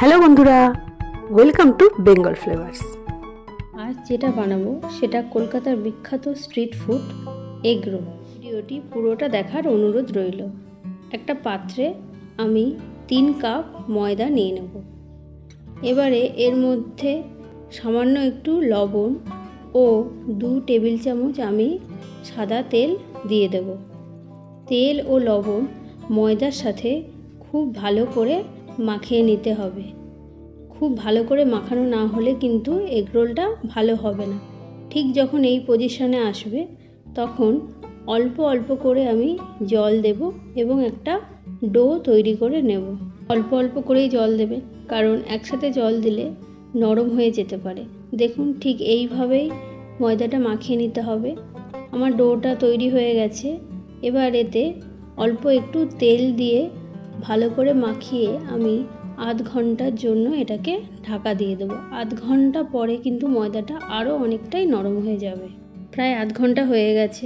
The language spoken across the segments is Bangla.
হ্যালো বন্ধুরা, ওয়েলকাম টু বেঙ্গল ফ্লেভার্স। আজ যেটা বানাবো সেটা কলকাতার বিখ্যাত স্ট্রিট ফুড এগ রোল। ভিডিওটি পুরোটা দেখার অনুরোধ রইল। একটা পাত্রে আমি 3 কাপ ময়দা নিয়ে নেব। এবারে এর মধ্যে সামান্য একটু লবণ ও 2 টেবিল চামচ আমি সাদা তেল দিয়ে দেব। তেল ও লবণ ময়দার সাথে খুব ভালো করে মাখিয়ে নিতে হবে। খুব ভালো করে মাখানো না হলে কিন্তু এগ রোলটা ভালো হবে না। ঠিক যখন এই পজিশনে আসবে তখন অল্প অল্প করে আমি জল দেব এবং একটা ডো তৈরি করে নেব। অল্প অল্প করেই জল দেবে, কারণ একসাথে জল দিলে নরম হয়ে যেতে পারে। দেখুন, ঠিক এইভাবেই ময়দাটা মাখিয়ে নিতে হবে। আমার ডোটা তৈরি হয়ে গেছে। এবার এতে অল্প একটু তেল দিয়ে ভালো করে মাখিয়ে আমি আধ ঘন্টার জন্য এটাকে ঢাকা দিয়ে দেবো। আধ ঘন্টা পরে কিন্তু ময়দাটা আরও অনেকটাই নরম হয়ে যাবে। প্রায় আধ ঘন্টা হয়ে গেছে।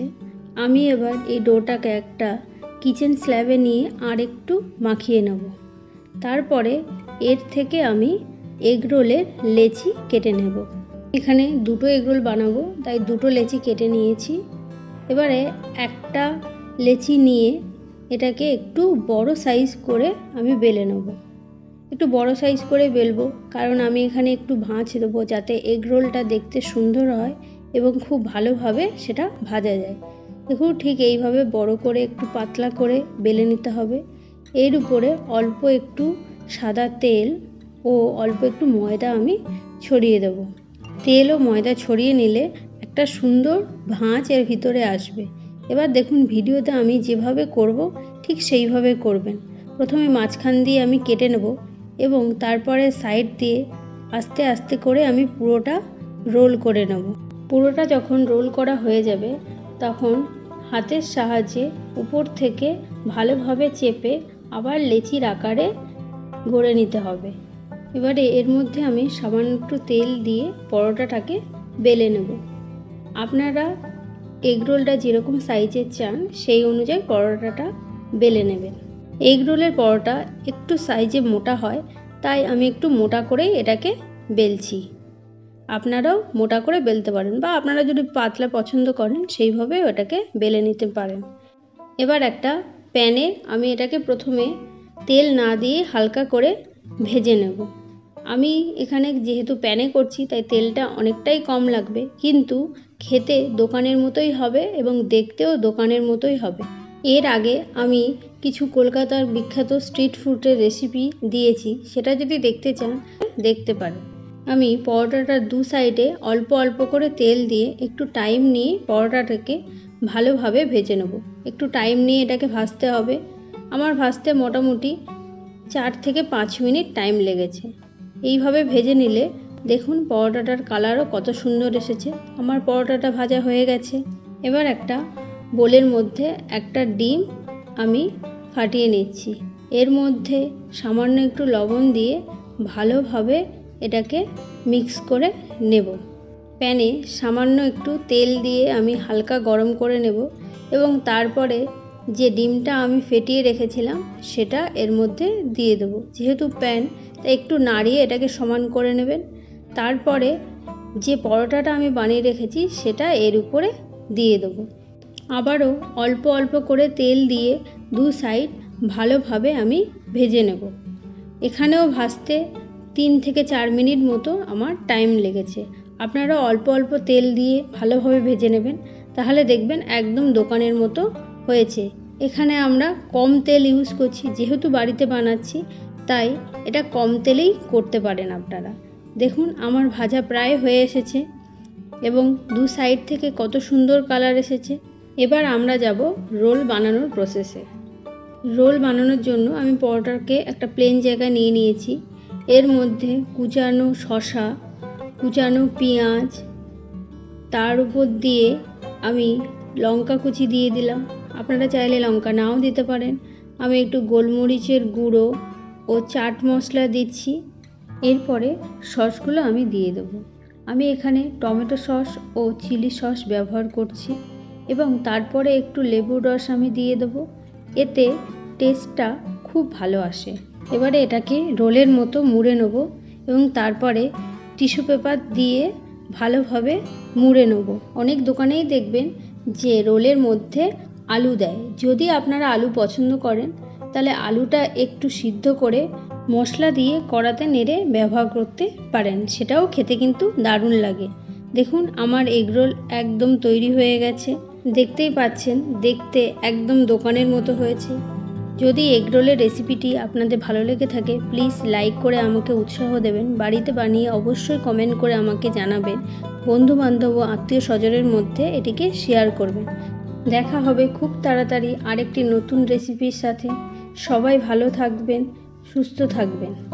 আমি এবার এই ডোটাকে একটা কিচেন স্ল্যাবে নিয়ে আর একটু মাখিয়ে নেব। তারপরে এর থেকে আমি এগ রোলের লেচি কেটে নেব। এখানে 2টো এগ রোল বানাবো, তাই 2টো লেচি কেটে নিয়েছি। এবারে একটা লেচি নিয়ে এটাকে একটু বড় সাইজ করে আমি বেলে নেব। একটু বড় সাইজ করে বেলবো, কারণ আমি এখানে একটু ভাঁজ দেবো যাতে এগ রোলটা দেখতে সুন্দর হয় এবং খুব ভালোভাবে সেটা ভাজা যায়। দেখুন, ঠিক এইভাবে বড় করে একটু পাতলা করে বেলে নিতে হবে। এর উপরে অল্প একটু সাদা তেল ও অল্প একটু ময়দা আমি ছড়িয়ে দেব। তেল ও ময়দা ছড়িয়ে নিলে একটা সুন্দর ভাঁজ এর ভিতরে আসবে। এবার দেখুন, ভিডিওতে আমি যেভাবে করব ঠিক সেইভাবে করবেন। প্রথমে মাঝখান দিয়ে আমি কেটে নেব এবং তারপরে সাইড দিয়ে আস্তে আস্তে করে আমি পুরোটা রোল করে নেব। পুরোটা যখন রোল করা হয়ে যাবে তখন হাতের সাহায্যে উপর থেকে ভালোভাবে চেপে আবার লেচির আকারে গড়ে নিতে হবে। এবারে এর মধ্যে আমি সামান্য একটু তেল দিয়ে পরোটাটাকে বেলে নেব। আপনারা এগ রোলটা যেরকম সাইজের চান সেই অনুযায়ী পরোটাটা বেলে নেবেন। এগ রোলের পরোটা একটু সাইজে মোটা হয়, তাই আমি একটু মোটা করেই এটাকে বেলছি। আপনারাও মোটা করে বেলতে পারেন, বা আপনারা যদি পাতলা পছন্দ করেন সেইভাবে ওটাকে বেলে নিতে পারেন। এবার একটা প্যানে আমি এটাকে প্রথমে তেল না দিয়ে হালকা করে ভেজে নেব। আমি এখানে যেহেতু প্যানে করছি তাই তেলটা অনেকটাই কম লাগবে, কিন্তু খেতে দোকানের মতোই হবে এবং দেখতেও দোকানের মতোই হবে। এর আগে আমি কিছু কলকাতার বিখ্যাত স্ট্রিট ফুডের রেসিপি দিয়েছি, সেটা যদি দেখতে চান দেখতে পারেন। আমি পরোটাটার 2 সাইডে অল্প অল্প করে তেল দিয়ে একটু টাইম নিয়ে পরোটাটাকে ভালোভাবে ভেজে নেব। একটু টাইম নিয়ে এটাকে ভাজতে হবে। আমার ভাজতে মোটামুটি 4 থেকে 5 মিনিট টাইম লেগেছে। এইভাবে ভেজে নিলে দেখুন পরোটাটার কালারও কত সুন্দর এসেছে। আমার পরোটাটা ভাজা হয়ে গেছে। এবার একটা বোলের মধ্যে একটা ডিম আমি ফাটিয়ে নিচ্ছি। এর মধ্যে সামান্য একটু লবণ দিয়ে ভালোভাবে এটাকে মিক্স করে নেব। প্যানে সামান্য একটু তেল দিয়ে আমি হালকা গরম করে নেব এবং তারপরে যে ডিমটা আমি ফেটিয়ে রেখেছিলাম সেটা এর মধ্যে দিয়ে দেবো। যেহেতু প্যান, তাই একটু নাড়িয়ে এটাকে সমান করে নেবেন। তারপরে যে পরোটাটা আমি বানিয়ে রেখেছি সেটা এর উপরে দিয়ে দেবো। আবারও অল্প অল্প করে তেল দিয়ে 2 সাইড ভালোভাবে আমি ভেজে নেব। এখানেও ভাজতে 3 থেকে 4 মিনিট মতো আমার টাইম লেগেছে। আপনারা অল্প অল্প তেল দিয়ে ভালোভাবে ভেজে নেবেন, তাহলে দেখবেন একদম দোকানের মতো হয়েছে। এখানে আমরা কম তেল ইউজ করছি, যেহেতু বাড়িতে বানাচ্ছি তাই এটা কম তেলেই করতে পারেন আপনারা। দেখুন, আমার ভাজা প্রায় হয়ে এসেছে এবং 2 সাইড থেকে কত সুন্দর কালার এসেছে। এবার আমরা যাব রোল বানানোর প্রসেসে। রোল বানানোর জন্য আমি পরোটাকে একটা প্লেন জায়গায় নিয়ে নিয়েছি। এর মধ্যে কুচানো শসা, কুচানো পেঁয়াজ, তার উপর দিয়ে আমি লঙ্কা কুচি দিয়ে দিলাম। আপনারা চাইলে লঙ্কা নাও দিতে পারেন। আমি একটু গোলমরিচের গুঁড়ো ও চাট মশলা দিচ্ছি। এরপরে সসগুলো আমি দিয়ে দেবো। আমি এখানে টমেটো সস ও চিলি সস ব্যবহার করছি এবং তারপরে একটু লেবুর রস আমি দিয়ে দেবো। এতে টেস্টটা খুব ভালো আসে। এবারে এটাকে রোলের মতো মুড়ে নেব এবং তারপরে টিস্যু পেপার দিয়ে ভালোভাবে মুড়ে নেব। অনেক দোকানেই দেখবেন যে রোলের মধ্যে আলু দেয়। যদি আপনারা আলু পছন্দ করেন তাহলে আলুটা একটু সিদ্ধ করে মশলা দিয়ে কড়াতে নেড়ে ব্যবহার করতে পারেন, সেটাও খেতে কিন্তু দারুণ লাগে। দেখুন আমার এগরোল একদম তৈরি হয়ে গেছে, দেখতেই পাচ্ছেন দেখতে একদম দোকানের মতো হয়েছে। যদি এগরোলের রেসিপিটি আপনাদের ভালো লেগে থাকে প্লিজ লাইক করে আমাকে উৎসাহ দেবেন, বাড়িতে বানিয়ে অবশ্যই কমেন্ট করে আমাকে জানাবেন, বন্ধুবান্ধব ও আত্মীয় স্বজনের মধ্যে এটিকে শেয়ার করবেন। দেখা হবে খুব তাড়াতাড়ি আরেকটি নতুন রেসিপির সাথে। সবাই ভালো থাকবেন, সুস্থ থাকবেন।